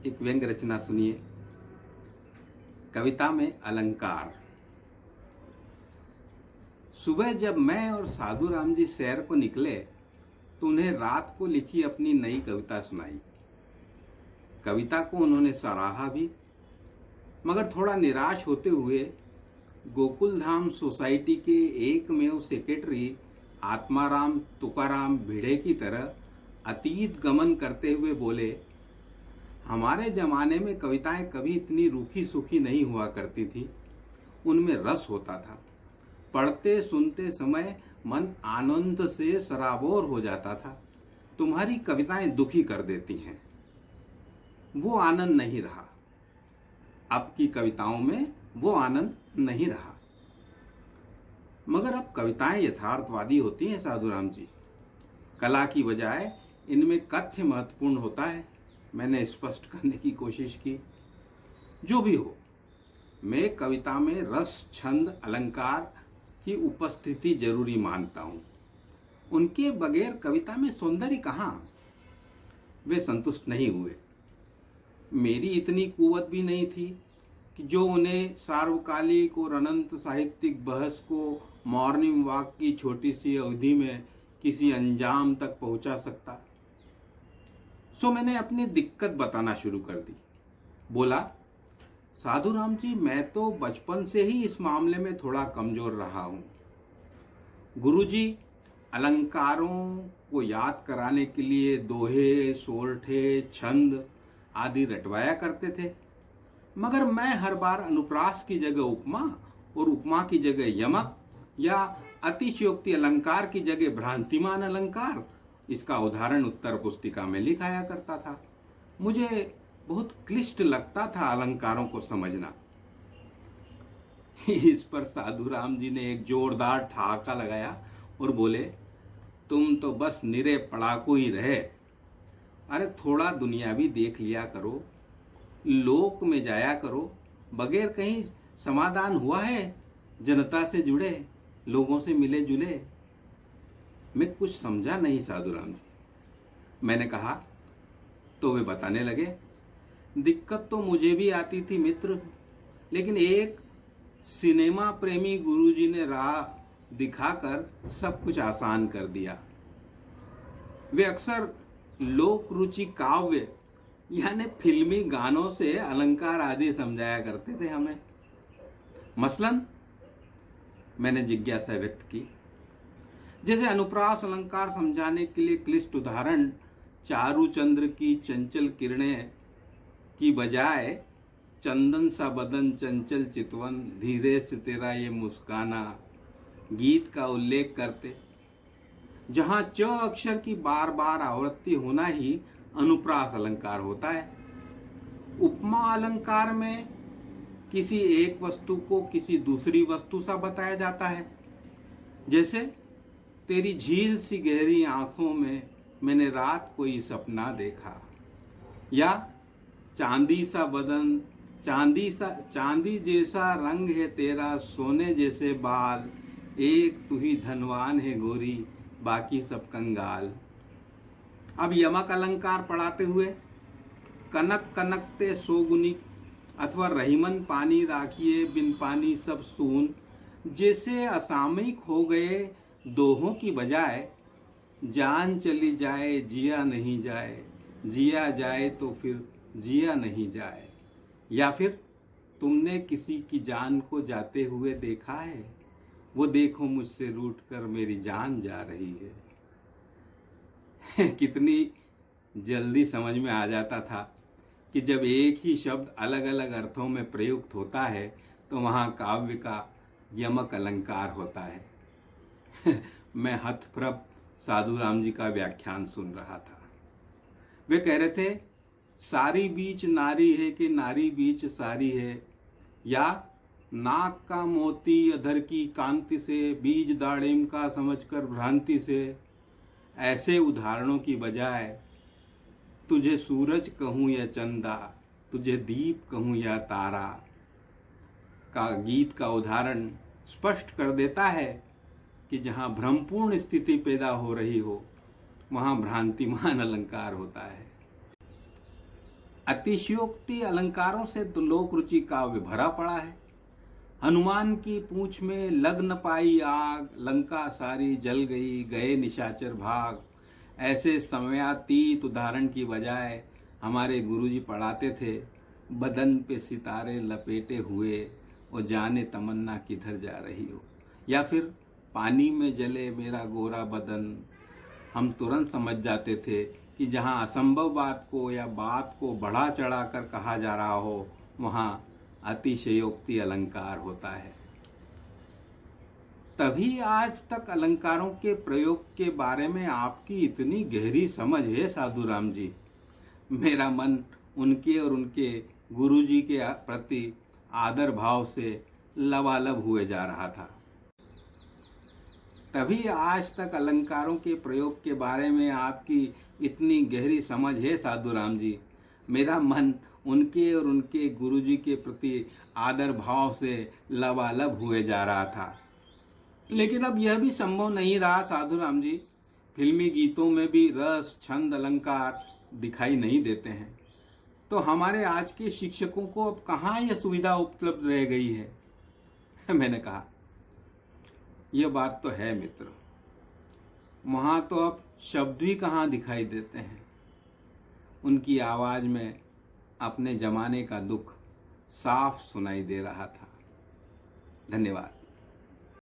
एक व्यंग्य रचना सुनिए। कविता में अलंकार। सुबह जब मैं और साधु राम जी सैर को निकले तो उन्हें रात को लिखी अपनी नई कविता सुनाई। कविता को उन्होंने सराहा भी, मगर थोड़ा निराश होते हुए गोकुल धाम सोसाइटी के एकमेव सेक्रेटरी आत्माराम तुकाराम भिड़े की तरह अतीत गमन करते हुए बोले, हमारे जमाने में कविताएं कभी इतनी रूखी सूखी नहीं हुआ करती थी। उनमें रस होता था। पढ़ते सुनते समय मन आनंद से सराबोर हो जाता था। तुम्हारी कविताएं दुखी कर देती हैं। वो आनंद नहीं रहा। अब की कविताओं में वो आनंद नहीं रहा। मगर अब कविताएं यथार्थवादी होती हैं साधुराम जी। कला की बजाय इनमें कथ्य महत्वपूर्ण होता है। मैंने स्पष्ट करने की कोशिश की। जो भी हो, मैं कविता में रस, छंद, अलंकार की उपस्थिति जरूरी मानता हूं। उनके बगैर कविता में सौंदर्य कहां? वे संतुष्ट नहीं हुए। मेरी इतनी कुवत भी नहीं थी कि जो उन्हें सार्वकालिक और अनंत साहित्यिक बहस को मॉर्निंग वॉक की छोटी सी अवधि में किसी अंजाम तक पहुंचा सकता। सो मैंने अपनी दिक्कत बताना शुरू कर दी। बोला, साधुराम जी, मैं तो बचपन से ही इस मामले में थोड़ा कमजोर रहा हूं। गुरुजी अलंकारों को याद कराने के लिए दोहे, सोरठे, छंद आदि रटवाया करते थे, मगर मैं हर बार अनुप्रास की जगह उपमा और उपमा की जगह यमक या अतिशयोक्ति अलंकार की जगह भ्रांतिमान अलंकार, इसका उदाहरण उत्तर पुस्तिका में लिखाया करता था। मुझे बहुत क्लिष्ट लगता था अलंकारों को समझना। इस पर साधुराम जी ने एक जोरदार ठहाका लगाया और बोले, तुम तो बस निरे पढ़ाकू ही रहे। अरे थोड़ा दुनिया भी देख लिया करो, लोक में जाया करो। बगैर कहीं समाधान हुआ है? जनता से जुड़े, लोगों से मिले जुले। मैं कुछ समझा नहीं साधुराम जी। मैंने कहा तो वे बताने लगे, दिक्कत तो मुझे भी आती थी मित्र, लेकिन एक सिनेमा प्रेमी गुरुजी ने राह दिखाकर सब कुछ आसान कर दिया। वे अक्सर लोक रुचि काव्य यानी फिल्मी गानों से अलंकार आदि समझाया करते थे हमें। मसलन, मैंने जिज्ञासा व्यक्त की, जैसे अनुप्रास अलंकार समझाने के लिए क्लिष्ट उदाहरण चारुचंद्र की चंचल किरणें की बजाय चंदन सा बदन चंचल चितवन धीरे से तेरा ये मुस्काना गीत का उल्लेख करते, जहां च अक्षर की बार बार आवृत्ति होना ही अनुप्रास अलंकार होता है। उपमा अलंकार में किसी एक वस्तु को किसी दूसरी वस्तु सा बताया जाता है। जैसे, तेरी झील सी गहरी आंखों में मैंने रात कोई सपना देखा, या चांदी सा बदन, चांदी जैसा रंग है तेरा, सोने जैसे बाल, एक तू ही धनवान है गोरी, बाकी सब कंगाल। अब यमक अलंकार पढ़ाते हुए कनक कनकते सोगुनी अथवा रहीमन पानी राखिए बिन पानी सब सून जैसे असामयिक हो गए दोहों की बजाय जान चली जाए जिया नहीं जाए, जिया जाए तो फिर जिया नहीं जाए, या फिर तुमने किसी की जान को जाते हुए देखा है, वो देखो मुझसे रूठ कर मेरी जान जा रही है। कितनी जल्दी समझ में आ जाता था कि जब एक ही शब्द अलग अलग अर्थों में प्रयुक्त होता है तो वहाँ काव्य का यमक अलंकार होता है। मैं हतप्रभ साधुराम जी का व्याख्यान सुन रहा था। वे कह रहे थे, सारी बीच नारी है कि नारी बीच सारी है, या नाक का मोती अधर की कांति से, बीज दाड़िम का समझकर भ्रांति से। ऐसे उदाहरणों की बजाय तुझे सूरज कहूं या चंदा, तुझे दीप कहूं या तारा का गीत का उदाहरण स्पष्ट कर देता है कि जहां भ्रमपूर्ण स्थिति पैदा हो रही हो वहां भ्रांतिमान अलंकार होता है। अतिशयोक्ति अलंकारों से तो लोक रुचि काव्य भरा पड़ा है। हनुमान की पूंछ में लग न पाई आग, लंका सारी जल गई, गए निशाचर भाग। ऐसे समयातीत उदाहरण की बजाय हमारे गुरुजी पढ़ाते थे, बदन पे सितारे लपेटे हुए, वो जाने तमन्ना किधर जा रही हो। या फिर पानी में जले मेरा गोरा बदन। हम तुरंत समझ जाते थे कि जहाँ असंभव बात को या बात को बढ़ा चढ़ा कर कहा जा रहा हो, वहाँ अतिशयोक्ति अलंकार होता है। तभी आज तक अलंकारों के प्रयोग के बारे में आपकी इतनी गहरी समझ है साधु राम जी। मेरा मन उनके और उनके गुरुजी के प्रति आदर भाव से लबालब हुए जा रहा था। तभी आज तक अलंकारों के प्रयोग के बारे में आपकी इतनी गहरी समझ है साधु राम जी। मेरा मन उनके और उनके गुरुजी के प्रति आदर भाव से लबालब हुए जा रहा था। लेकिन अब यह भी संभव नहीं रहा साधु राम जी। फिल्मी गीतों में भी रस, छंद, अलंकार दिखाई नहीं देते हैं, तो हमारे आज के शिक्षकों को अब कहाँ यह सुविधा उपलब्ध रह गई है। मैंने कहा, यह बात तो है मित्र, वहाँ तो अब शब्द भी कहाँ दिखाई देते हैं। उनकी आवाज में अपने जमाने का दुख साफ सुनाई दे रहा था। धन्यवाद।